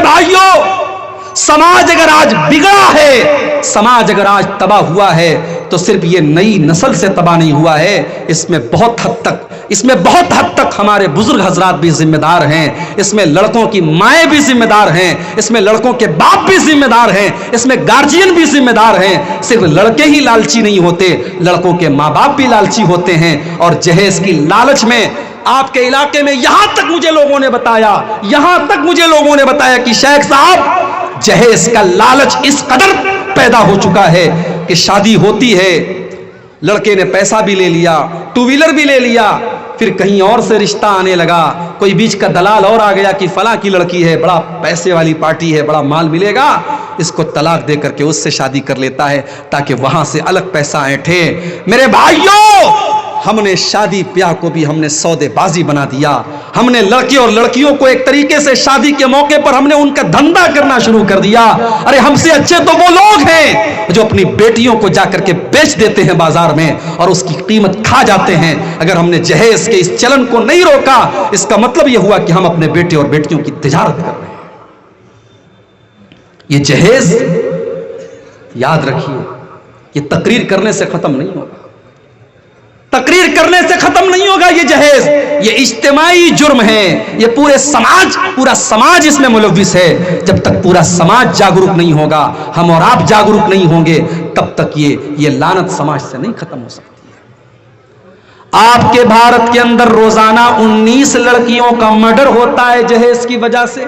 بھائیوں، سماج اگر آج بگڑا ہے، سماج اگر آج تباہ ہوا ہے تو صرف یہ نئی نسل سے تباہ نہیں ہوا ہے، اس میں بہت حد تک ہمارے بزرگ حضرات بھی ذمہ دار ہیں، اس میں لڑکوں کی مائیں بھی ذمہ دار ہیں، اس میں لڑکوں کے باپ بھی ذمہ دار ہیں، اس میں گارجین بھی ذمہ دار ہیں۔ صرف لڑکے ہی لالچی نہیں ہوتے، لڑکوں کے ماں باپ بھی لالچی ہوتے ہیں، اور جہیز کی لالچ میں آپ کے علاقے میں یہاں تک مجھے لوگوں نے بتایا کہ شیخ صاحب، جہیز کا لالچ اس قدر پیدا ہو چکا ہے کہ شادی ہوتی ہے، لڑکے نے پیسہ بھی لے لیا، ٹو ویلر بھی لے لیا، پھر کہیں اور سے رشتہ آنے لگا، کوئی بیچ کا دلال اور آ گیا کہ فلاں کی لڑکی ہے، بڑا پیسے والی پارٹی ہے، بڑا مال ملے گا، اس کو طلاق دے کر کے اس سے شادی کر لیتا ہے تاکہ وہاں سے الگ پیسہ اینٹھے۔ میرے بھائیوں، ہم نے شادی بیاہ کو بھی ہم نے سودے بازی بنا دیا، ہم نے لڑکے اور لڑکیوں کو ایک طریقے سے شادی کے موقع پر ہم نے ان کا دھندا کرنا شروع کر دیا۔ ارے ہم سے اچھے تو وہ لوگ ہیں جو اپنی بیٹیوں کو جا کر کے بیچ دیتے ہیں بازار میں اور اس کی قیمت کھا جاتے ہیں۔ اگر ہم نے جہیز کے اس چلن کو نہیں روکا، اس کا مطلب یہ ہوا کہ ہم اپنے بیٹے اور بیٹیوں کی تجارت کر رہے ہیں۔ یہ جہیز یاد رکھیے، یہ تقریر کرنے سے ختم نہیں ہوگا، تقریر کرنے سے ختم نہیں ہوگا۔ یہ جہیز، یہ اجتماعی جرم ہے، یہ پورا سماج اس میں ملوث ہے۔ جب تک پورا سماج جاگروک نہیں ہوگا، ہم اور آپ جاگروک نہیں ہوں گے، تب تک یہ لعنت سماج سے نہیں ختم ہو سکتی ہے۔ آپ کے بھارت کے اندر روزانہ 19 لڑکیوں کا مرڈر ہوتا ہے جہیز کی وجہ سے۔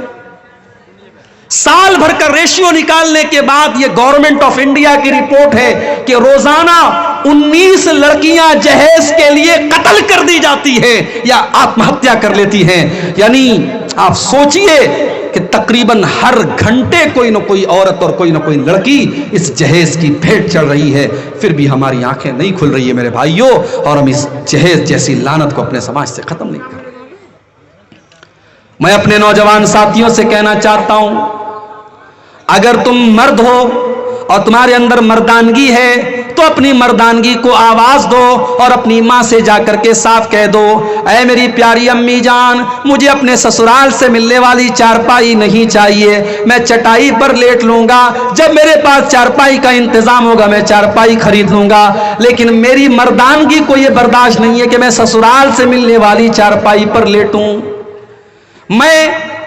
سال بھر کا ریشیو نکالنے کے بعد یہ گورنمنٹ آف انڈیا کی رپورٹ ہے کہ روزانہ 19 لڑکیاں جہیز کے لیے قتل کر دی جاتی ہیں یا آتم ہتیا کر لیتی ہیں۔ یعنی آپ سوچئے کہ تقریباً ہر گھنٹے کوئی نہ کوئی عورت اور کوئی نہ کوئی لڑکی اس جہیز کی بھیٹ چڑھ رہی ہے، پھر بھی ہماری آنکھیں نہیں کھل رہی ہے میرے بھائیوں، اور ہم اس جہیز جیسی لعنت کو اپنے سماج سے ختم نہیں کر رہے۔ میں اپنے نوجوان ساتھیوں سے کہنا چاہتا ہوں، اگر تم مرد ہو اور تمہارے اندر مردانگی ہے تو اپنی مردانگی کو آواز دو اور اپنی ماں سے جا کر کے صاف کہہ دو، اے میری پیاری امی جان، مجھے اپنے سسرال سے ملنے والی چارپائی نہیں چاہیے، میں چٹائی پر لیٹ لوں گا، جب میرے پاس چارپائی کا انتظام ہوگا میں چارپائی خرید لوں گا، لیکن میری مردانگی کو یہ برداشت نہیں ہے کہ میں سسرال سے ملنے والی چارپائی پر لیٹوں۔ میں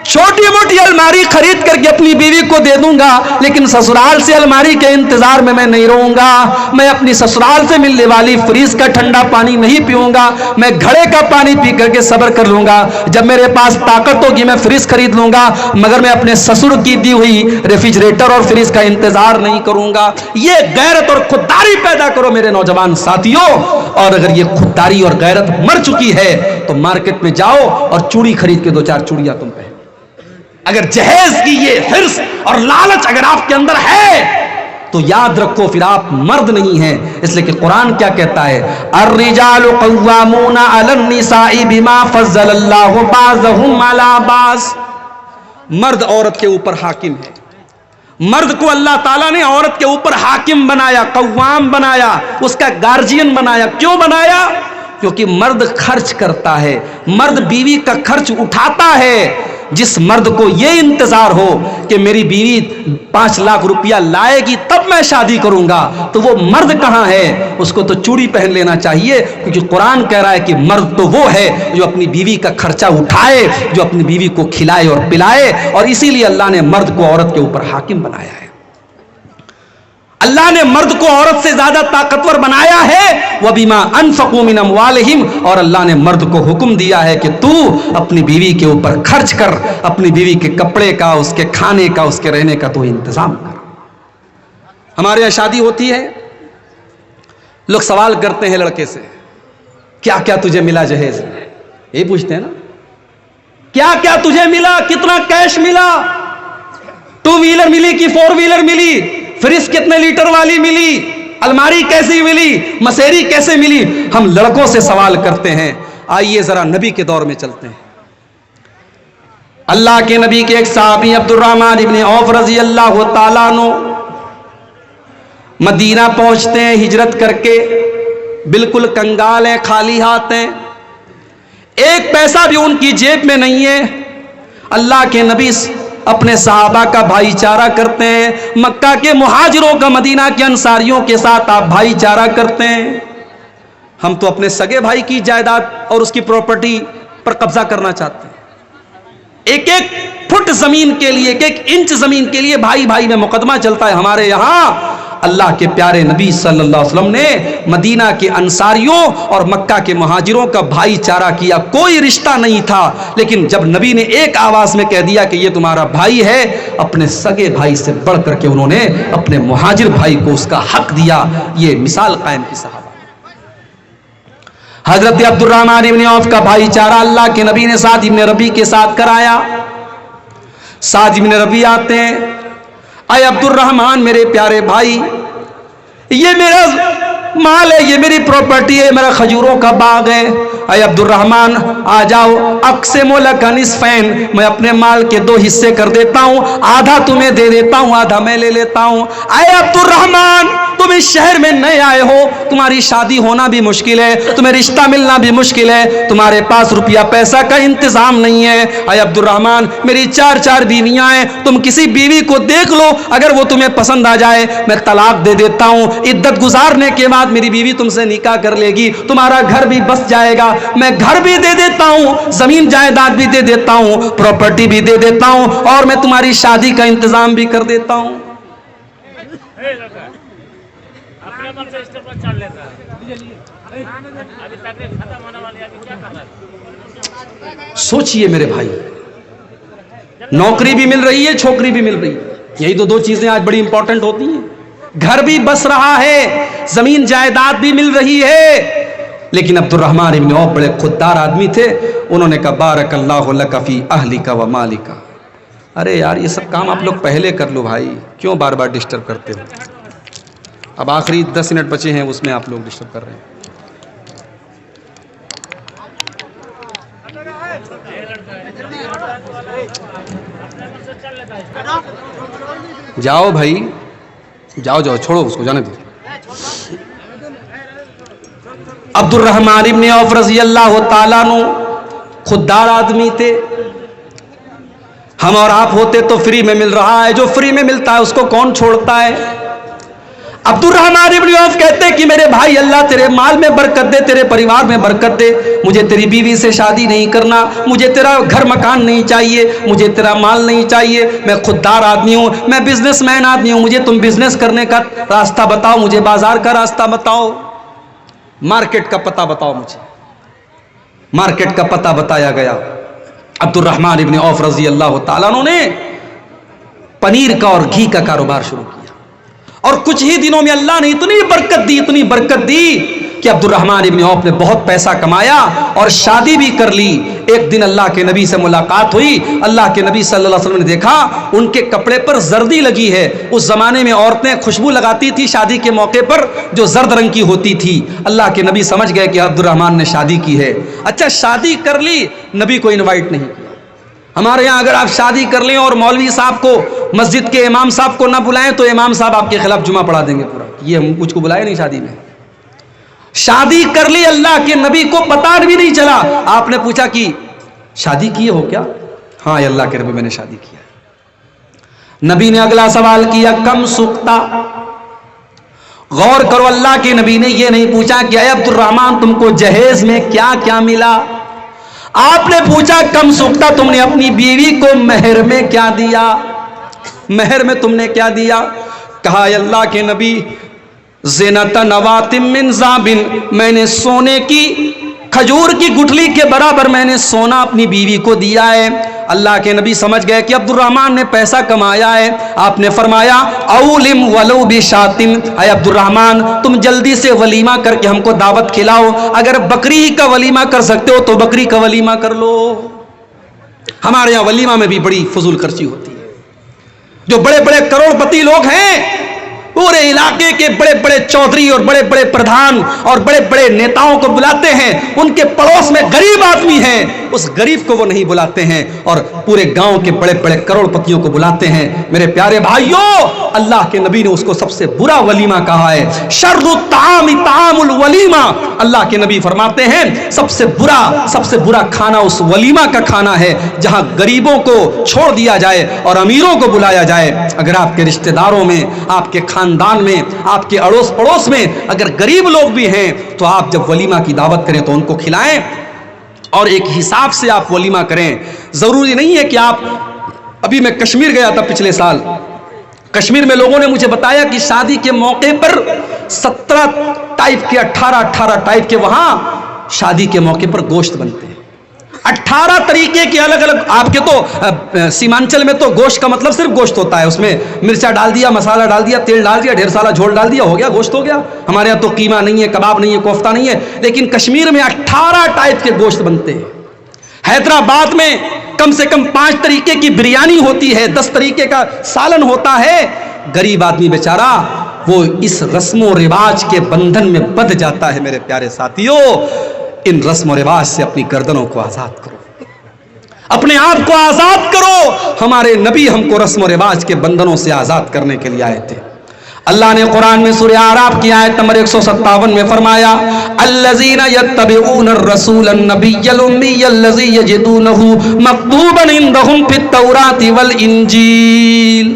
چھوٹی موٹی الماری خرید کر کے اپنی بیوی کو دے دوں گا، لیکن سسرال سے الماری کے انتظار میں نہیں رہوں گا۔ میں اپنی سسرال سے ملنے والی فریز کا ٹھنڈا پانی نہیں پیوں گا، میں گھڑے کا پانی پی کر کے صبر کر لوں گا۔ جب میرے پاس طاقت ہوگی میں فریز خرید لوں گا، مگر میں اپنے سسر کی دی ہوئی ریفریجریٹر اور فریز کا انتظار نہیں کروں گا۔ یہ غیرت اور خودداری پیدا کرو میرے نوجوان ساتھیوں، اور اگر یہ خودداری اور غیرت مر چکی ہے تو مارکیٹ میں جاؤ اور چوڑی خرید کے 2-4 چوڑیاں تم پہنو۔ اگر جہیز کی یہ حرص اور لالچ اگر آپ کے اندر ہے تو یاد رکھو پھر آپ مرد نہیں ہیں، اس لیے کہ قرآن کیا کہتا ہے، الرجال قوامون علی النساء بما فضل اللہ بعضهم علی بعض۔ مرد عورت کے اوپر حاکم ہے، مرد کو اللہ تعالیٰ نے عورت کے اوپر حاکم بنایا، قوام بنایا، اس کا گارجین بنایا۔ کیوں بنایا؟ کیونکہ مرد خرچ کرتا ہے، مرد بیوی کا خرچ اٹھاتا ہے۔ جس مرد کو یہ انتظار ہو کہ میری بیوی 5 لاکھ روپیہ لائے گی تب میں شادی کروں گا، تو وہ مرد کہاں ہے؟ اس کو تو چوڑی پہن لینا چاہیے، کیونکہ قرآن کہہ رہا ہے کہ مرد تو وہ ہے جو اپنی بیوی کا خرچہ اٹھائے، جو اپنی بیوی کو کھلائے اور پلائے، اور اسی لیے اللہ نے مرد کو عورت کے اوپر حاکم بنایا ہے۔ اللہ نے مرد کو عورت سے زیادہ طاقتور بنایا ہے، وَبِمَا أَنفَقُوا مِنْ أَمْوَالِهِمْ، اور اللہ نے مرد کو حکم دیا ہے کہ تو اپنی بیوی کے اوپر خرچ کر، اپنی بیوی کے کپڑے کا، اس کے کھانے کا، اس کے رہنے کا تو انتظام کر۔ ہمارے یہاں شادی ہوتی ہے، لوگ سوال کرتے ہیں لڑکے سے، کیا کیا تجھے ملا جہیز میں؟ یہی پوچھتے ہیں نا، کیا کیا تجھے ملا، کتنا کیش ملا، 2 ویلر ملی کہ 4 ویلر ملی، فریج کتنے لیٹر والی ملی، الماری کیسی ملی، مسیری کیسے ملی؟ ہم لڑکوں سے سوال کرتے ہیں۔ آئیے ذرا نبی کے دور میں چلتے ہیں۔ اللہ کے نبی کے ایک صحابی عبد الرحمن ابن عوف رضی اللہ تعالیٰ عنہ مدینہ پہنچتے ہیں ہجرت کر کے، بالکل کنگال ہیں، خالی ہاتھ ہیں، ایک پیسہ بھی ان کی جیب میں نہیں ہے۔ اللہ کے نبی اپنے صحابہ کا بھائی چارہ کرتے ہیں، مکہ کے مہاجروں کا مدینہ کے انصاریوں کے ساتھ آپ بھائی چارہ کرتے ہیں۔ ہم تو اپنے سگے بھائی کی جائیداد اور اس کی پراپرٹی پر قبضہ کرنا چاہتے ہیں۔ ایک ایک فٹ زمین کے لیے، ایک ایک انچ زمین کے لیے بھائی بھائی میں مقدمہ چلتا ہے۔ ہمارے یہاں اللہ کے پیارے نبی صلی اللہ علیہ وسلم نے مدینہ کے انصاریوں اور مکہ کے مہاجروں کا بھائی چارہ کیا، کوئی رشتہ نہیں تھا، لیکن جب نبی نے ایک آواز میں کہہ دیا کہ یہ تمہارا بھائی ہے، اپنے سگے بھائی سے بڑھ کر کے انہوں نے اپنے مہاجر بھائی کو اس کا حق دیا۔ یہ مثال قائم کی صحابہ۔ حضرت عبد الرحمن ابن عوف کا بھائی چارہ اللہ کے نبی نے سعد ابن ربیع کے ساتھ کرایا۔ سعد ابن ربیع آتے ہیں، اے عبد الرحمن میرے پیارے بھائی، یہ میرا مال ہے، یہ میری پراپرٹی ہے، میرا کھجوروں کا باغ ہے۔ اے عبد الرحمن آ جاؤ، اقسم لک نصفین، میں اپنے مال کے 2 حصے کر دیتا ہوں، آدھا تمہیں دے دیتا ہوں، آدھا میں لے لیتا ہوں۔ اے عبد الرحمن تم اس شہر میں نئے آئے ہو، تمہاری شادی ہونا بھی مشکل ہے، تمہیں رشتہ ملنا بھی مشکل ہے، تمہارے پاس روپیہ پیسہ کا انتظام نہیں ہے۔ اے عبد الرحمن میری 4 بیویاں ہیں، تم کسی بیوی کو دیکھ لو، اگر وہ تمہیں پسند آ جائے میں طلاق دے دیتا ہوں، عدت گزارنے کے بعد میری بیوی تم سے نکاح کر لے گی، تمہارا گھر بھی بس جائے گا، میں گھر بھی دے دیتا ہوں، زمین جائیداد بھی دے دیتا ہوں، پراپرٹی بھی دے دیتا ہوں، اور میں تمہاری شادی کا انتظام بھی کر دیتا ہوں۔ سوچئے میرے بھائی، نوکری بھی مل رہی ہے، چھوکری بھی مل رہی ہے، یہی تو 2 چیزیں آج بڑی امپورٹنٹ ہوتی ہیں۔ گھر بھی بس رہا ہے، زمین جائیداد بھی مل رہی ہے، لیکن عبد الرحمن ابن عوف بڑے خوددار آدمی تھے، انہوں نے کہا بارک اللہ لک فی اہلک و مالک۔ ارے یار یہ سب کام آپ لوگ پہلے کر لو بھائی، کیوں بار بار ڈسٹرب کرتے ہو؟ اب آخری 10 منٹ بچے ہیں، اس میں آپ لوگ ڈسٹرب کر رہے ہیں۔ جاؤ بھائی جاؤ جاؤ، چھوڑو اس کو، جانے دو۔ عبد الرحمن ابن عوف رضی اللہ تعالیٰ عنہ خوددار آدمی تھے۔ ہم اور آپ ہوتے تو فری میں مل رہا ہے، جو فری میں ملتا ہے اس کو کون چھوڑتا ہے؟ عبد الرحمن ابن عوف کہتے کہ میرے بھائی اللہ تیرے مال میں برکت دے، تیرے پریوار میں برکت دے، مجھے تیری بیوی سے شادی نہیں کرنا، مجھے تیرا گھر مکان نہیں چاہیے، مجھے تیرا مال نہیں چاہیے، میں خوددار آدمی ہوں، میں بزنس مین آدمی ہوں، مجھے تم بزنس کرنے کا راستہ بتاؤ، مجھے بازار کا راستہ بتاؤ، مارکیٹ کا پتہ بتاؤ مجھے۔ مارکیٹ کا پتہ بتایا گیا۔ عبد الرحمن ابن عوف رضی اللہ تعالیٰ عنہ نے پنیر کا اور گھی کا کاروبار شروع کیا، اور کچھ ہی دنوں میں اللہ نے اتنی برکت دی کہ عبد الرحمن ابن عوف نے بہت پیسہ کمایا اور شادی بھی کر لی۔ ایک دن اللہ کے نبی سے ملاقات ہوئی، اللہ کے نبی صلی اللہ علیہ وسلم نے دیکھا ان کے کپڑے پر زردی لگی ہے۔ اس زمانے میں عورتیں خوشبو لگاتی تھی شادی کے موقع پر جو زرد رنگ کی ہوتی تھی۔ اللہ کے نبی سمجھ گئے کہ عبد الرحمن نے شادی کی ہے۔ اچھا شادی کر لی، نبی کو انوائٹ نہیں کیا۔ ہمارے یہاں اگر آپ شادی کر لیں اور مولوی صاحب کو، مسجد کے امام صاحب کو نہ بلائیں تو امام صاحب آپ کے خلاف جمعہ پڑھا دیں گے پورا، یہ ہم کچھ کو بلائے نہیں شادی میں۔ شادی کر لی، اللہ کے نبی کو پتہ بھی نہیں چلا۔ آپ نے پوچھا کہ شادی کیے ہو کیا؟ ہاں اللہ کے نبی میں نے شادی کیا۔ نبی نے اگلا سوال کیا کم سکتا؟ غور کرو، اللہ کے نبی نے یہ نہیں پوچھا کہ اے عبد الرحمن تم کو جہیز میں کیا کیا ملا، آپ نے پوچھا کم سکتا تم نے اپنی بیوی کو مہر میں کیا دیا، مہر میں تم نے کیا دیا؟ کہا اے اللہ کے نبی زینت نواتم من ذابن، میں نے سونے کی کھجور کی گٹھلی کے برابر میں نے سونا اپنی بیوی کو دیا ہے۔ اللہ کے نبی سمجھ گئے کہ عبد الرحمن نے پیسہ کمایا ہے۔ آپ نے فرمایا اولم ولو بشاتم، اے عبد الرحمن تم جلدی سے ولیمہ کر کے ہم کو دعوت کھلاؤ، اگر بکری کا ولیمہ کر سکتے ہو تو بکری کا ولیمہ کر لو۔ ہمارے یہاں ولیمہ میں بھی بڑی فضول خرچی ہوتی ہے۔ جو بڑے بڑے کروڑ پتی لوگ ہیں پورے علاقے کے بڑے بڑے چودھری اور بڑے بڑے پردھان اور بڑے بڑے نیتاؤں کو بلاتے ہیں، ان کے پڑوس میں غریب آدمی ہیں، اس غریب کو وہ نہیں بلاتے ہیں، اور پورے گاؤں کے بڑے بڑے کروڑ پتیوں کو بلاتے ہیں۔ میرے پیارے بھائیوں، اللہ کے نبی نے اس کو سب سے برا ولیمہ کہا ہے، شر الطعام طعام الولیمہ۔ اللہ کے نبی فرماتے ہیں سب سے برا کھانا اس ولیمہ کا کھانا ہے جہاں غریبوں کو چھوڑ دیا جائے اور امیروں کو بلایا جائے۔ اگر آپ کے رشتہ داروں میں، آپ کے خاندان میں، آپ کے اڑوس پڑوس میں اگر غریب لوگ بھی ہیں تو آپ جب ولیمہ کی دعوت کریں تو ان کو کھلائیں اور ایک حساب سے آپ ولیمہ کریں۔ ضروری نہیں ہے کہ آپ، ابھی میں کشمیر گیا تھا پچھلے سال، کشمیر میں لوگوں نے مجھے بتایا کہ شادی کے موقع پر 17 ٹائپ کے 18 ٹائپ کے وہاں شادی کے موقع پر گوشت بنتے ہیں، 18 طریقے کے الگ الگ۔ آپ کے تو سیمانچل میں تو گوشت کا مطلب صرف گوشت ہوتا ہے، اس میں مرچا ڈال دیا، مسالہ ڈال دیا، تیل ڈال دیا، ڈھیر سارا جھول ڈال دیا، ہو گیا گوشت ہو گیا۔ ہمارے یہاں تو قیمہ نہیں ہے، کباب نہیں ہے، کوفتہ نہیں ہے، لیکن کشمیر میں 18 ٹائپ کے گوشت بنتے ہیں۔ حیدرآباد میں کم سے کم 5 طریقے کی بریانی ہوتی ہے، 10 طریقے کا سالن ہوتا ہے۔ غریب آدمی بیچارہ وہ اس رسم و رواج کے بندھن میں بندھ جاتا ہے۔ میرے پیارے ساتھیوں، ان رسم و رواج سے اپنی گردنوں کو آزاد کرو، اپنے آپ کو آزاد کرو۔ ہمارے نبی ہم کو رسم و رواج کے بندھنوں سے آزاد کرنے کے لیے آئے تھے۔ اللہ نے قرآن میں سورہ اعراف کی آیت نمبر 157 میں فرمایا، الذین یتبعون الرسول النبی الامی الذی یجدونہ مکتوبا عندہم فی التوراۃ والانجیل۔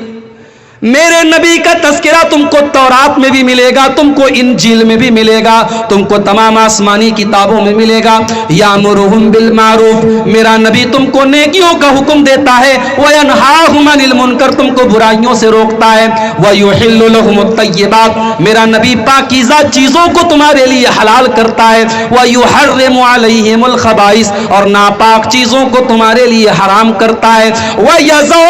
میرے نبی کا تذکرہ تم کو تورات میں بھی ملے گا، تم کو انجیل میں بھی ملے گا، تم کو تمام آسمانی کتابوں میں ملے گا۔ یامرہم بالمعروف، میرا نبی تم کو نیکیوں کا حکم دیتا ہے، وینہاہم عن المنکر، تم کو برائیوں سے روکتا ہے، ویحل لہم الطیبات، میرا نبی پاکیزہ چیزوں کو تمہارے لیے حلال کرتا ہے، ویحرم علیہم الخبائث، اور ناپاک چیزوں کو تمہارے لیے حرام کرتا ہے، ویضع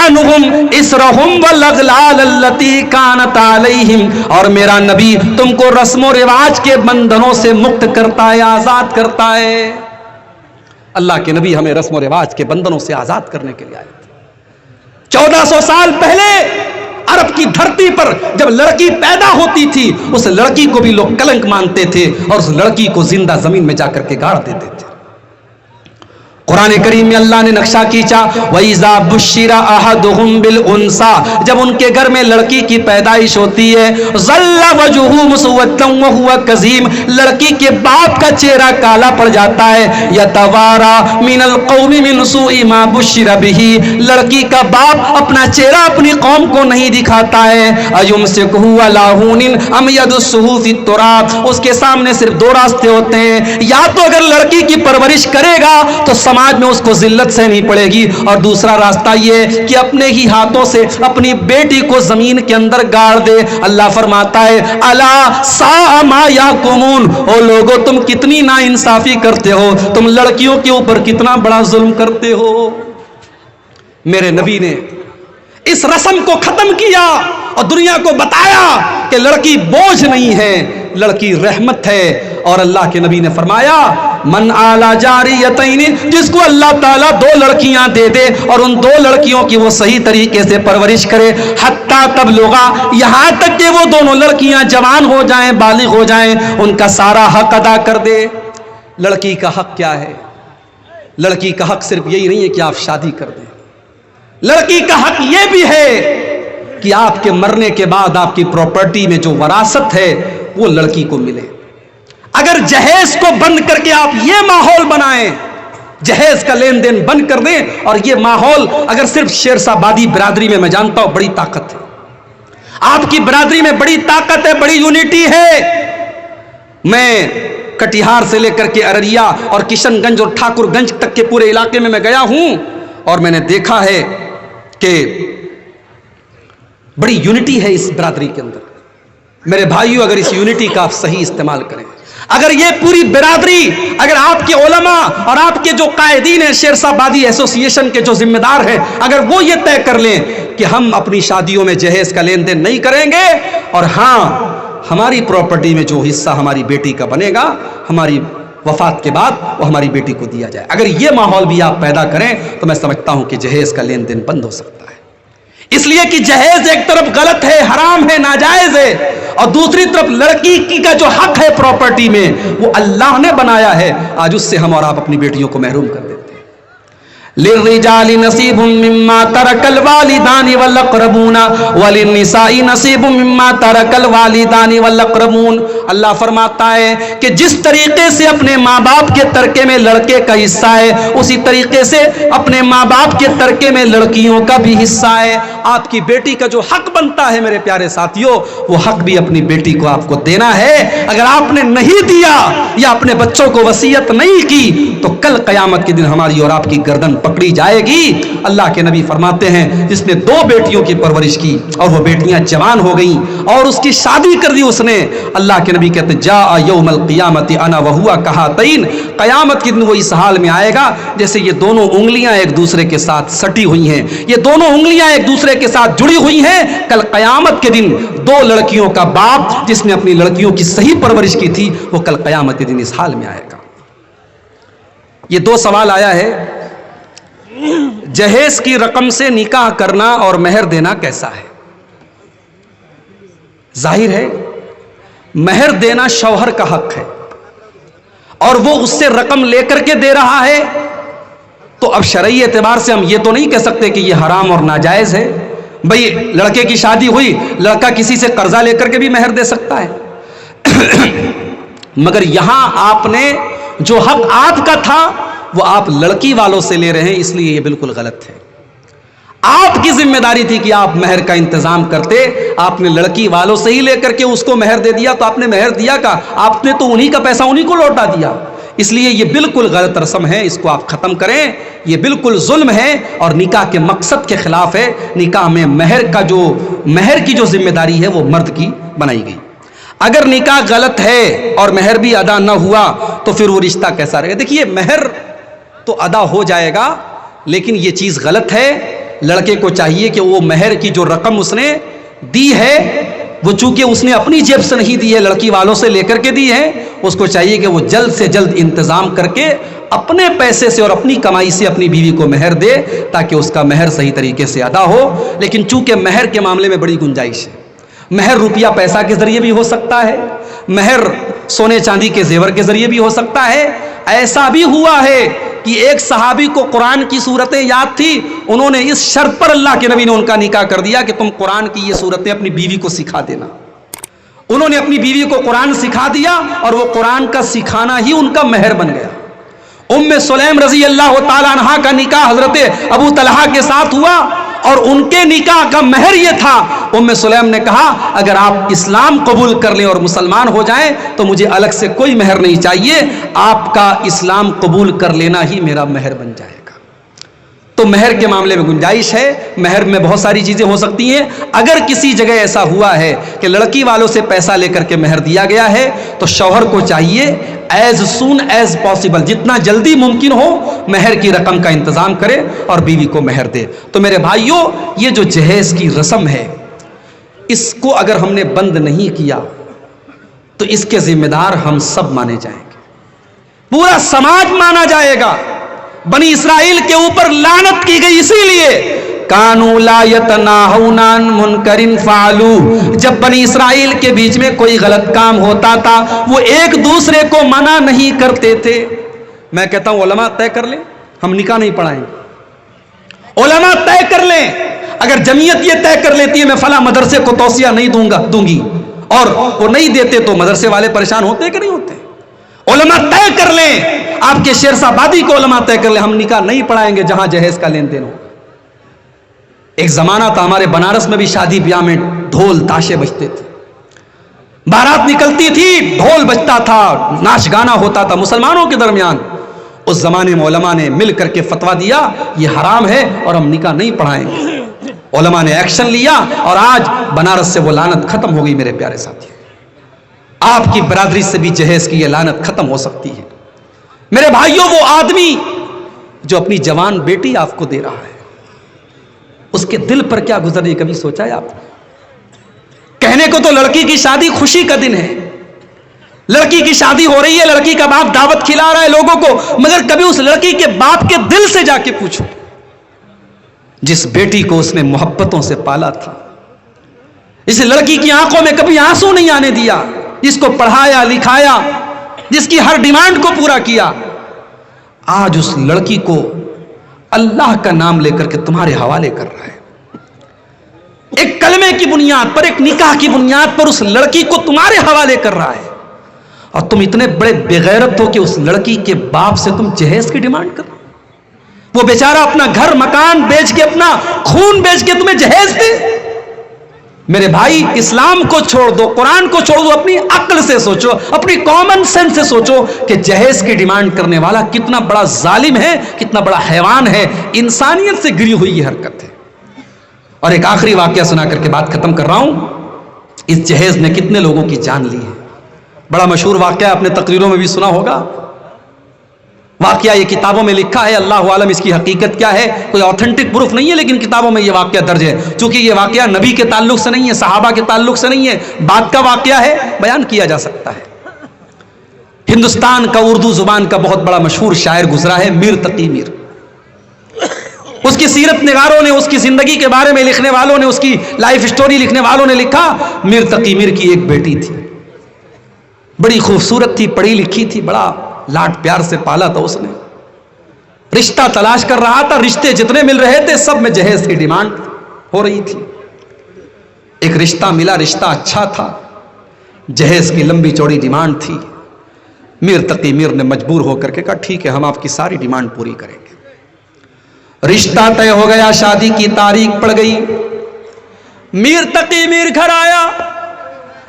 عنہم اسرہم والاغلال التی کانت علیہم، اور میرا نبی تم کو رسم و رواج کے بندھنوں سے مکت کرتا ہے، آزاد کرتا ہے۔ اللہ کے نبی ہمیں رسم و رواج کے بندھنوں سے آزاد کرنے کے لیے آئے تھے۔ 1400 سال پہلے عرب کی دھرتی پر جب لڑکی پیدا ہوتی تھی، اس لڑکی کو بھی لوگ کلنک مانتے تھے اور اس لڑکی کو زندہ زمین میں جا کر کے گاڑ دیتے تھے۔ قرآن کریم میں اللہ نے نقشہ کھینچا، وَإِذَا بُشِّرَ أَحَدُهُمْ بِالْأُنثىٰ، جب ان کے گھر میں لڑکی کی پیدائش ہوتی ہے، ظَلَّ وَجْهُهُ مُسْوَدًّا وَهُوَ كَظِيمٌ، لڑکی کے باپ کا چہرہ کالا پڑ جاتا ہے، يَتَوَارَىٰ مِنَ الْقَوْمِ مِنْ سُوءِ مَا بُشِّرَ بِهِ، لڑکی کا باپ اپنا چہرہ اپنی قوم کو نہیں دکھاتا ہے، أَيُمْسِكُهُ عَلَىٰ هُونٍ أَمْ يَدُسُّهُ فِي التُّرَابِ، اس کے سامنے صرف 2 راستے ہوتے ہیں، یا تو اگر لڑکی کی پرورش کرے گا تو سماج میں اس کو ذلت سہنی پڑے گی، اور دوسرا راستہ یہ کہ اپنے ہی ہاتھوں سے اپنی بیٹی کو زمین کے اندر گاڑ دے۔ اللہ فرماتا ہے، الا ساء ما یحکمون، او لوگو تم کتنی ناانصافی کرتے ہو، تم لڑکیوں کے اوپر کتنا بڑا ظلم کرتے ہو۔ میرے نبی نے اس رسم کو ختم کیا اور دنیا کو بتایا کہ لڑکی بوجھ نہیں ہے، لڑکی رحمت ہے۔ اور اللہ کے نبی نے فرمایا، من آلا جاریتین، جس کو اللہ تعالیٰ 2 لڑکیاں دے دے اور ان 2 لڑکیوں کی وہ صحیح طریقے سے پرورش کرے، حتیٰ تبلغا، یہاں تک کہ وہ دونوں لڑکیاں جوان ہو جائیں، بالغ ہو جائیں، ان کا سارا حق ادا کر دے۔ لڑکی کا حق کیا ہے؟ لڑکی کا حق صرف یہی نہیں ہے کہ آپ شادی کر دیں، لڑکی کا حق یہ بھی ہے کہ آپ کے مرنے کے بعد آپ کی پراپرٹی میں جو وراثت ہے وہ لڑکی کو ملے۔ اگر جہیز کو بند کر کے آپ یہ ماحول بنائیں، جہیز کا لین دین بند کر دیں، اور یہ ماحول اگر صرف شیرشاہ بادی برادری میں جانتا ہوں بڑی طاقت ہے، آپ کی برادری میں بڑی طاقت ہے، بڑی یونٹی ہے۔ میں کٹیہار سے لے کر کے ارریا اور کشن گنج اور ٹھاکر گنج تک کے پورے علاقے میں گیا ہوں، اور میں نے دیکھا ہے کہ بڑی یونٹی ہے اس برادری کے اندر۔ میرے بھائیو، اگر اس یونٹی کا آپ صحیح استعمال کریں، اگر یہ پوری برادری، اگر آپ کے علماء اور آپ کے جو قائدین ہیں شیرشاہ بادی ایسوسی ایشن کے جو ذمہ دار ہیں، اگر وہ یہ طے کر لیں کہ ہم اپنی شادیوں میں جہیز کا لین دین نہیں کریں گے، اور ہاں ہماری پراپرٹی میں جو حصہ ہماری بیٹی کا بنے گا ہماری وفات کے بعد وہ ہماری بیٹی کو دیا جائے، اگر یہ ماحول بھی آپ پیدا کریں تو میں سمجھتا ہوں کہ جہیز کا لین دین بند ہو سکتا ہے۔ اس لیے کہ جہیز ایک طرف غلط ہے، حرام ہے، ناجائز ہے، اور دوسری طرف لڑکی کا جو حق ہے پراپرٹی میں وہ اللہ نے بنایا ہے، آج اس سے ہم اور آپ اپنی بیٹیوں کو محروم کر دیتے ہیں۔ للرجال نصیب مما ترک الوالدان والاقربون وللنساء نصیب مما ترک الوالدان والاقربون۔ اللہ فرماتا ہے کہ جس طریقے سے اپنے ماں باپ کے ترکے میں لڑکے کا حصہ ہے، اسی طریقے سے اپنے ماں باپ کے ترکے میں لڑکیوں کا بھی حصہ ہے۔ آپ کی بیٹی کا جو حق بنتا ہے میرے پیارے ساتھیوں، وہ حق بھی اپنی بیٹی کو آپ کو دینا ہے۔ اگر آپ نے نہیں دیا یا اپنے بچوں کو وصیت نہیں کی تو کل قیامت کے دن ہماری اور آپ کی گردن پکڑی جائے گی۔ اللہ کے نبی فرماتے ہیں جس نے 2 بیٹیوں کی پرورش کی اور وہ بیٹیاں جوان ہو گئیں اور اس کی شادی کر دی اس نے، اللہ کے نبی کہتے ہیں جاء یوم القیامت انا وہوا کہاتین، قیامت کے دن وہ اس حال میں آئے گا جیسے یہ دونوں انگلیاں ایک دوسرے کے ساتھ سٹی ہوئی ہیں، یہ دونوں انگلیاں ایک دوسرے کے ساتھ جڑی ہوئی ہیں۔ کل قیامت کے دن 2 لڑکیوں کا باپ جس نے اپنی لڑکیوں کی صحیح پرورش کی تھی وہ کل قیامت کے دن اس حال میں آئے گا۔ یہ 2 سوال آیا ہے، جہیز کی رقم سے نکاح کرنا اور مہر دینا کیسا ہے؟ ظاہر ہے مہر دینا شوہر کا حق ہے اور وہ اس سے رقم لے کر کے دے رہا ہے، تو اب شرعی اعتبار سے ہم یہ تو نہیں کہہ سکتے کہ یہ حرام اور ناجائز ہے۔ بھئی لڑکے کی شادی ہوئی، لڑکا کسی سے قرضہ لے کر کے بھی مہر دے سکتا ہے، مگر یہاں آپ نے جو حق آپ کا تھا وہ آپ لڑکی والوں سے لے رہے ہیں، اس لیے یہ بالکل غلط ہے۔ آپ کی ذمہ داری تھی کہ آپ مہر کا انتظام کرتے، آپ نے لڑکی والوں سے ہی لے کر کے اس کو مہر دے دیا، تو آپ نے مہر دیا کا آپ نے تو انہی کا پیسہ انہی کو لوٹا دیا۔ اس لیے یہ بالکل غلط رسم ہے، اس کو آپ ختم کریں، یہ بالکل ظلم ہے اور نکاح کے مقصد کے خلاف ہے۔ نکاح میں مہر کی جو ذمہ داری ہے وہ مرد کی بنائی گئی۔ اگر نکاح غلط ہے اور مہر بھی ادا نہ ہوا تو پھر وہ رشتہ کیسا رہے گا؟ دیکھیے مہر تو ادا ہو جائے گا، لیکن یہ چیز غلط ہے۔ لڑکے کو چاہیے کہ وہ مہر کی جو رقم اس نے دی ہے وہ چونکہ اس نے اپنی جیب سے نہیں دی ہے، لڑکی والوں سے لے کر کے دی ہے، اس کو چاہیے کہ وہ جلد سے جلد انتظام کر کے اپنے پیسے سے اور اپنی کمائی سے اپنی بیوی کو مہر دے تاکہ اس کا مہر صحیح طریقے سے ادا ہو۔ لیکن چونکہ مہر کے معاملے میں بڑی گنجائش ہے، مہر روپیہ پیسہ کے ذریعے بھی ہو سکتا ہے، مہر سونے چاندی کے زیور کے ذریعے بھی ہو سکتا ہے۔ ایسا بھی ہوا ہے کہ ایک صحابی کو قرآن کی صورتیں یاد تھی، انہوں نے اس شرط پر اللہ کے نبی نے ان کا نکاح کر دیا کہ تم قرآن کی یہ صورتیں اپنی بیوی کو سکھا دینا۔ انہوں نے اپنی بیوی کو قرآن سکھا دیا اور وہ قرآن کا سکھانا ہی ان کا مہر بن گیا۔ ام سلیم رضی اللہ تعالیٰ عنہا کا نکاح حضرت ابو طلحہ کے ساتھ ہوا اور ان کے نکاح کا مہر یہ تھا، ام سلیم نے کہا اگر آپ اسلام قبول کر لیں اور مسلمان ہو جائیں تو مجھے الگ سے کوئی مہر نہیں چاہیے، آپ کا اسلام قبول کر لینا ہی میرا مہر بن جائے گا۔ تو مہر کے معاملے میں گنجائش ہے، مہر میں بہت ساری چیزیں ہو سکتی ہیں۔ اگر کسی جگہ ایسا ہوا ہے کہ لڑکی والوں سے پیسہ لے کر کے مہر دیا گیا ہے تو شوہر کو چاہیے ایز سون ایز پاسبل، جتنا جلدی ممکن ہو مہر کی رقم کا انتظام کرے اور بیوی کو مہر دے۔ تو میرے بھائیوں، یہ جو جہیز کی رسم ہے اس کو اگر ہم نے بند نہیں کیا تو اس کے ذمہ دار ہم سب مانے جائیں گے، پورا سماج مانا جائے گا۔ بنی اسرائیل کے اوپر لعنت کی گئی اسی لیے کانوا لا یتناہون عن منکر فعلوہ، جب بنی اسرائیل کے بیچ میں کوئی غلط کام ہوتا تھا وہ ایک دوسرے کو منع نہیں کرتے تھے۔ میں کہتا ہوں علماء طے کر لیں، ہم نکاح نہیں پڑھائیں گے۔ علماء طے کر لیں، اگر جمعیت یہ طے کر لیتی ہے میں فلاں مدرسے کو توسیع نہیں دوں گی اور وہ نہیں دیتے تو مدرسے والے پریشان ہوتے کہ نہیں ہوتے؟ علماء طے کر لیں، آپ کے شیرشاہ آبادی کو علماء طے کر لیں ہم نکاح نہیں پڑھائیں گے جہاں جہیز کا لین دین ہو۔ ایک زمانہ تھا ہمارے بنارس میں بھی شادی بیاہ میں ڈھول تاشے بجتے تھے، بارات نکلتی تھی ڈھول بجتا تھا، ناچ گانا ہوتا تھا مسلمانوں کے درمیان۔ اس زمانے میں علماء نے مل کر کے فتویٰ دیا یہ حرام ہے اور ہم نکاح نہیں پڑھائیں گے۔ علماء نے ایکشن لیا اور آج بنارس سے وہ لعنت ختم ہو گئی۔ میرے پیارے ساتھی، آپ کی برادری سے بھی جہیز کی یہ لعنت ختم ہو سکتی ہے۔ میرے بھائیوں، وہ آدمی جو اپنی جوان بیٹی آپ کو دے رہا ہے اس کے دل پر کیا گزر رہی کبھی سوچا ہے آپ نے؟ کہنے کو تو لڑکی کی شادی خوشی کا دن ہے، لڑکی کی شادی ہو رہی ہے، لڑکی کا باپ دعوت کھلا رہا ہے لوگوں کو، مگر کبھی اس لڑکی کے باپ کے دل سے جا کے پوچھو جس بیٹی کو اس نے محبتوں سے پالا تھا، اس لڑکی کی آنکھوں میں کبھی آنسو نہیں آنے دیا، جس کو پڑھایا لکھایا، جس کی ہر ڈیمانڈ کو پورا کیا، آج اس لڑکی کو اللہ کا نام لے کر کے تمہارے حوالے کر رہا ہے۔ ایک کلمے کی بنیاد پر، ایک نکاح کی بنیاد پر اس لڑکی کو تمہارے حوالے کر رہا ہے، اور تم اتنے بڑے بے غیرت ہو کہ اس لڑکی کے باپ سے تم جہیز کی ڈیمانڈ کرو۔ وہ بیچارہ اپنا گھر مکان بیچ کے، اپنا خون بیچ کے تمہیں جہیز دے۔ میرے بھائی، اسلام کو چھوڑ دو، قرآن کو چھوڑ دو، اپنی عقل سے سوچو، اپنی کامن سینس سے سوچو کہ جہیز کی ڈیمانڈ کرنے والا کتنا بڑا ظالم ہے، کتنا بڑا حیوان ہے، انسانیت سے گری ہوئی یہ حرکت ہے۔ اور ایک آخری واقعہ سنا کر کے بات ختم کر رہا ہوں۔ اس جہیز نے کتنے لوگوں کی جان لی ہے، بڑا مشہور واقعہ، اپنے تقریروں میں بھی سنا ہوگا۔ واقعہ یہ کتابوں میں لکھا ہے، اللہ عالم اس کی حقیقت کیا ہے، کوئی آتھینٹک پروف نہیں ہے، لیکن کتابوں میں یہ واقعہ درج ہے۔ چونکہ یہ واقعہ نبی کے تعلق سے نہیں ہے، صحابہ کے تعلق سے نہیں ہے، بعد کا واقعہ ہے، بیان کیا جا سکتا ہے۔ ہندوستان کا اردو زبان کا بہت بڑا مشہور شاعر گزرا ہے، میر تقی میر۔ اس کی سیرت نگاروں نے، اس کی زندگی کے بارے میں لکھنے والوں نے، اس کی لائف سٹوری لکھنے والوں نے لکھا، میر تقی میر کی ایک بیٹی تھی، بڑی خوبصورت تھی، پڑھی لکھی تھی، بڑا لاڈ پیار سے پالا تھا اس نے۔ رشتہ تلاش کر رہا تھا، رشتے جتنے مل رہے تھے سب میں جہیز کی ڈیمانڈ ہو رہی تھی۔ ایک رشتہ ملا، رشتہ اچھا تھا، جہیز کی لمبی چوڑی ڈیمانڈ تھی۔ میر تقی میر نے مجبور ہو کر کے کہا ٹھیک ہے، ہم آپ کی ساری ڈیمانڈ پوری کریں گے۔ رشتہ طے ہو گیا، شادی کی تاریخ پڑ گئی۔ میر تقی میر گھر آیا،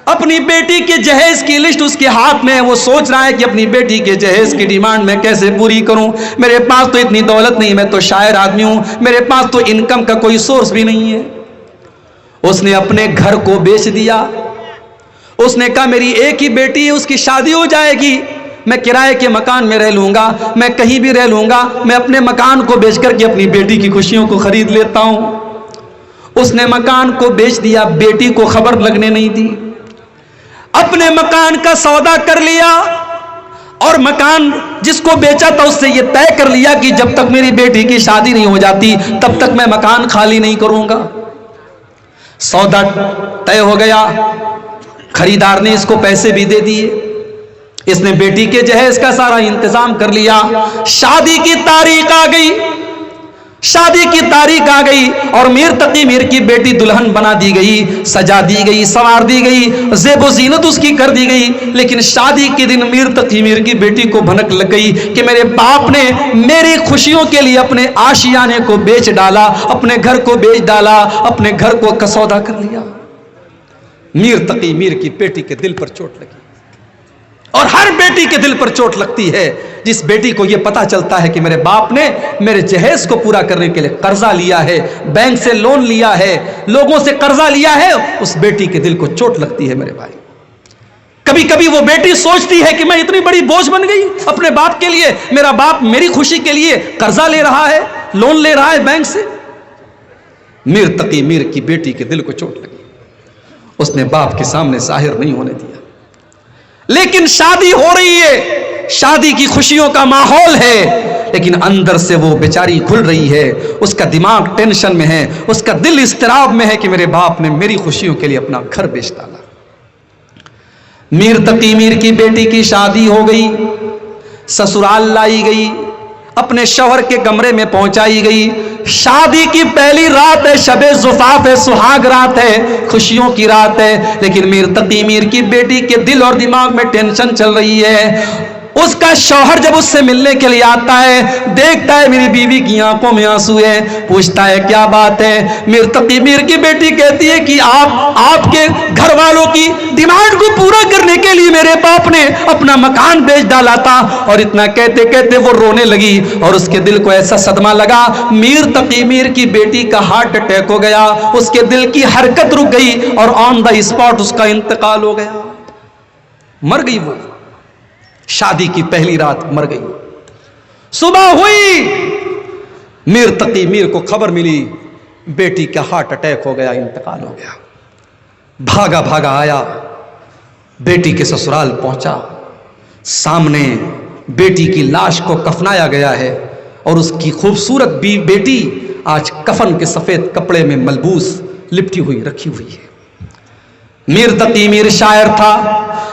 اپنی بیٹی کے جہیز کی لسٹ اس کے ہاتھ میں ہے، وہ سوچ رہا ہے کہ اپنی بیٹی کے جہیز کی ڈیمانڈ میں کیسے پوری کروں، میرے پاس تو اتنی دولت نہیں، میں تو شاعر آدمی ہوں، میرے پاس تو انکم کا کوئی سورس بھی نہیں ہے۔ اس نے اپنے گھر کو بیچ دیا، اس نے کہا میری ایک ہی بیٹی ہے، اس کی شادی ہو جائے گی، میں کرائے کے مکان میں رہ لوں گا، میں کہیں بھی رہ لوں گا، میں اپنے مکان کو بیچ کر کے اپنی بیٹی کی خوشیوں کو خرید لیتا ہوں۔ اس نے مکان کو بیچ دیا، بیٹی کو خبر لگنے نہیں دی، اپنے مکان کا سودا کر لیا، اور مکان جس کو بیچا تھا اس سے یہ طے کر لیا کہ جب تک میری بیٹی کی شادی نہیں ہو جاتی تب تک میں مکان خالی نہیں کروں گا۔ سودا طے ہو گیا، خریدار نے اس کو پیسے بھی دے دیے، اس نے بیٹی کے جہیز کا سارا انتظام کر لیا۔ شادی کی تاریخ آ گئی، شادی کی تاریخ آ گئی، اور میر تقی میر کی بیٹی دلہن بنا دی گئی، سجا دی گئی، سنوار دی گئی، زیب و زینت اس کی کر دی گئی۔ لیکن شادی کے دن میر تقی میر کی بیٹی کو بھنک لگ گئی کہ میرے باپ نے میری خوشیوں کے لیے اپنے آشیانے کو بیچ ڈالا، اپنے گھر کو بیچ ڈالا، اپنے گھر کو سودا کر لیا۔ میر تقی میر کی بیٹی کے دل پر چوٹ لگی، اور ہر بیٹی کے دل پر چوٹ لگتی ہے جس بیٹی کو یہ پتا چلتا ہے کہ میرے باپ نے میرے جہیز کو پورا کرنے کے لیے قرضہ لیا ہے، بینک سے لون لیا ہے، لوگوں سے قرضہ لیا ہے، اس بیٹی کے دل کو چوٹ لگتی ہے میرے بھائی۔ کبھی کبھی وہ بیٹی سوچتی ہے کہ میں اتنی بڑی بوجھ بن گئی اپنے باپ کے لیے، میرا باپ میری خوشی کے لیے قرضہ لے رہا ہے، لون لے رہا ہے بینک سے۔ میر تقی میر کی بیٹی کے دل کو چوٹ لگی، اس نے باپ کے سامنے ظاہر نہیں ہونے دیا، لیکن شادی ہو رہی ہے، شادی کی خوشیوں کا ماحول ہے، لیکن اندر سے وہ بیچاری کھل رہی ہے، اس کا دماغ ٹینشن میں ہے، اس کا دل اضطراب میں ہے کہ میرے باپ نے میری خوشیوں کے لیے اپنا گھر بیچ ڈالا۔ میر تقی میر کی بیٹی کی شادی ہو گئی، سسرال لائی گئی، اپنے شوہر کے کمرے میں پہنچائی گئی۔ شادی کی پہلی رات ہے، شب زفاف ہے، سہاگ رات ہے، خوشیوں کی رات ہے، لیکن میر تقی میر کی بیٹی کے دل اور دماغ میں ٹینشن چل رہی ہے۔ اس کا شوہر جب اس سے ملنے کے لیے آتا ہے، دیکھتا ہے میری بیوی کی آنکھوں میں آنسو ہے، پوچھتا ہے کیا بات ہے؟ میر تقی میر کی بیٹی کہتی ہے کہ آپ کے گھر والوں کی ڈیمانڈ کو پورا کرنے کے لیے میرے باپ نے اپنا مکان بیچ ڈالا تھا۔ اور اتنا کہتے کہتے وہ رونے لگی، اور اس کے دل کو ایسا صدمہ لگا، میر تقی میر کی بیٹی کا ہارٹ اٹیک ہو گیا، اس کے دل کی حرکت رک گئی، اور آن دا اسپاٹ اس کا انتقال ہو گیا، مر گئی۔ وہ شادی کی پہلی رات مر گئی۔ صبح ہوئی، میر تقی میر کو خبر ملی بیٹی کا ہارٹ اٹیک ہو گیا، انتقال ہو گیا۔ بھاگا بھاگا آیا، بیٹی کے سسرال پہنچا، سامنے بیٹی کی لاش کو کفنایا گیا ہے، اور اس کی خوبصورت بیٹی آج کفن کے سفید کپڑے میں ملبوس لپٹی ہوئی رکھی ہوئی ہے۔ میر تقی میر شاعر تھا،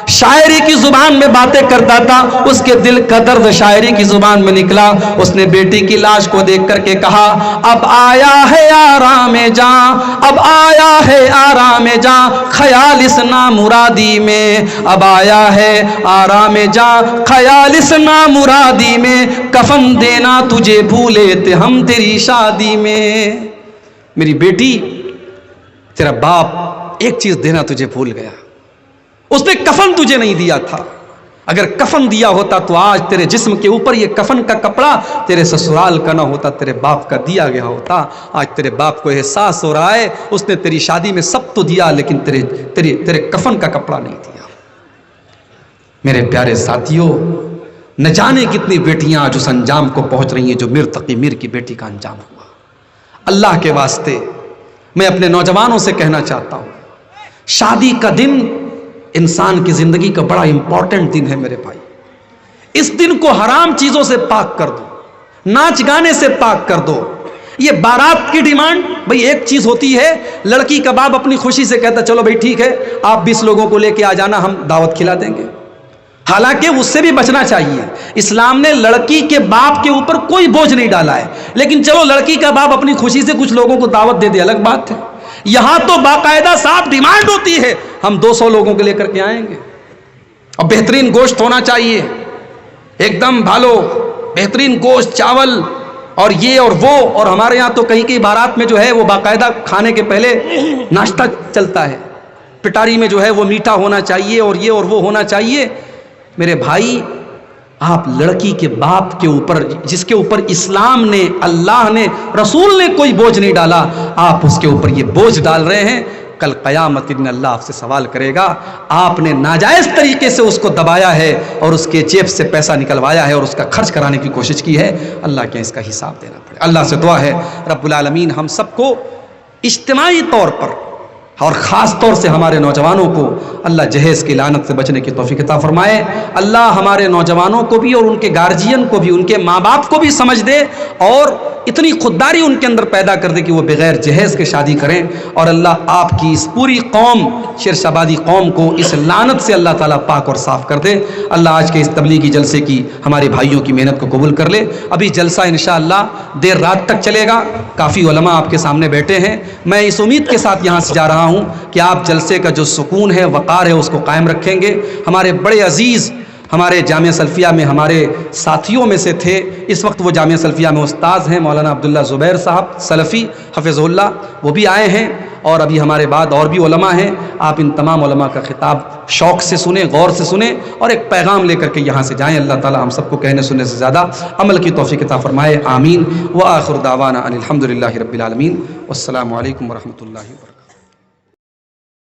شاعری کی زبان میں باتیں کرتا تھا، اس کے دل کا درد شاعری کی زبان میں نکلا۔ اس نے بیٹی کی لاش کو دیکھ کر کے کہا، اب آیا ہے آرام جاں، اب آیا ہے آرام جاں، خیال اس نامرادی میں، اب آیا ہے آرام جاں، خیال اس نامرادی میں، کفن دینا تجھے بھولے تھے ہم تیری شادی میں۔ میری بیٹی، تیرا باپ ایک چیز دینا تجھے بھول گیا، اس نے کفن تجھے نہیں دیا تھا۔ اگر کفن دیا ہوتا تو آج تیرے جسم کے اوپر یہ کفن کا کپڑا تیرے سسرال کا نہ ہوتا، تیرے باپ کا دیا گیا ہوتا۔ آج تیرے باپ کو احساس ہو رہا ہے اس نے تیری شادی میں سب تو دیا لیکن تیرے کفن کا کپڑا نہیں دیا۔ میرے پیارے ساتھیوں، نہ جانے کتنی بیٹیاں آج اس انجام کو پہنچ رہی ہیں جو میر تقی میر کی بیٹی کا انجام ہوا۔ اللہ کے واسطے میں اپنے نوجوانوں سے کہنا چاہتا ہوں، شادی کا دن انسان کی زندگی کا بڑا امپورٹنٹ دن ہے میرے بھائی۔ اس دن کو حرام چیزوں سے پاک کر دو، ناچ گانے سے پاک کر دو۔ یہ بارات کی ڈیمانڈ بھئی ایک چیز ہوتی ہے، لڑکی کا باپ اپنی خوشی سے کہتا چلو بھئی ٹھیک ہے آپ 20 لوگوں کو لے کے آ جانا، ہم دعوت کھلا دیں گے۔ حالانکہ اس سے بھی بچنا چاہیے، اسلام نے لڑکی کے باپ کے اوپر کوئی بوجھ نہیں ڈالا ہے، لیکن چلو لڑکی کا باپ اپنی خوشی سے کچھ لوگوں کو دعوت دے دے، الگ بات ہے۔ یہاں تو باقاعدہ صاف ڈیمانڈ ہوتی ہے ہم 200 لوگوں کو لے کر کے آئیں گے، اور بہترین گوشت ہونا چاہیے، ایک دم بھالو بہترین گوشت، چاول اور یہ اور وہ۔ اور ہمارے یہاں تو کہیں کہیں بارات میں جو ہے وہ باقاعدہ کھانے کے پہلے ناشتہ چلتا ہے، پٹاری میں جو ہے وہ میٹھا ہونا چاہیے اور یہ اور وہ ہونا چاہیے۔ میرے بھائی، آپ لڑکی کے باپ کے اوپر جس کے اوپر اسلام نے، اللہ نے، رسول نے کوئی بوجھ نہیں ڈالا، آپ اس کے اوپر یہ بوجھ ڈال رہے ہیں۔ کل قیامت دن اللہ آپ سے سوال کرے گا، آپ نے ناجائز طریقے سے اس کو دبایا ہے اور اس کے جیب سے پیسہ نکلوایا ہے اور اس کا خرچ کرانے کی کوشش کی ہے، اللہ کے اس کا حساب دینا پڑے۔ اللہ سے دعا ہے رب العالمین ہم سب کو اجتماعی طور پر اور خاص طور سے ہمارے نوجوانوں کو اللہ جہیز کی لعنت سے بچنے کی توفیق عطا فرمائے۔ اللہ ہمارے نوجوانوں کو بھی اور ان کے گارجین کو بھی، ان کے ماں باپ کو بھی سمجھ دے اور اتنی خودداری ان کے اندر پیدا کر دے کہ وہ بغیر جہیز کے شادی کریں۔ اور اللہ آپ کی اس پوری قوم، شیرشابادی قوم کو اس لعنت سے اللہ تعالیٰ پاک اور صاف کر دے۔ اللہ آج کے اس تبلیغی جلسے کی ہمارے بھائیوں کی محنت کو قبول کر لے۔ ابھی جلسہ انشاءاللہ دیر رات تک چلے گا، کافی علماء آپ کے سامنے بیٹھے ہیں۔ میں اس امید کے ساتھ یہاں سے جا رہا ہوں کہ آپ جلسے کا جو سکون ہے، وقار ہے، اس کو قائم رکھیں گے۔ ہمارے بڑے عزیز ہمارے جامعہ سلفیہ میں ہمارے ساتھیوں میں سے تھے، اس وقت وہ جامعہ سلفیہ میں استاذ ہیں، مولانا عبداللہ زبیر صاحب سلفی حفظہ اللہ، وہ بھی آئے ہیں، اور ابھی ہمارے بعد اور بھی علماء ہیں۔ آپ ان تمام علماء کا خطاب شوق سے سنیں، غور سے سنیں اور ایک پیغام لے کر کے یہاں سے جائیں۔ اللہ تعالی ہم سب کو کہنے سننے سے زیادہ عمل کی توفیق عطا فرمائے، آمین۔ وآخر دعوانا ان الحمد للہ رب العالمین، والسلام علیکم ورحمۃ اللہ وبرکاتہ۔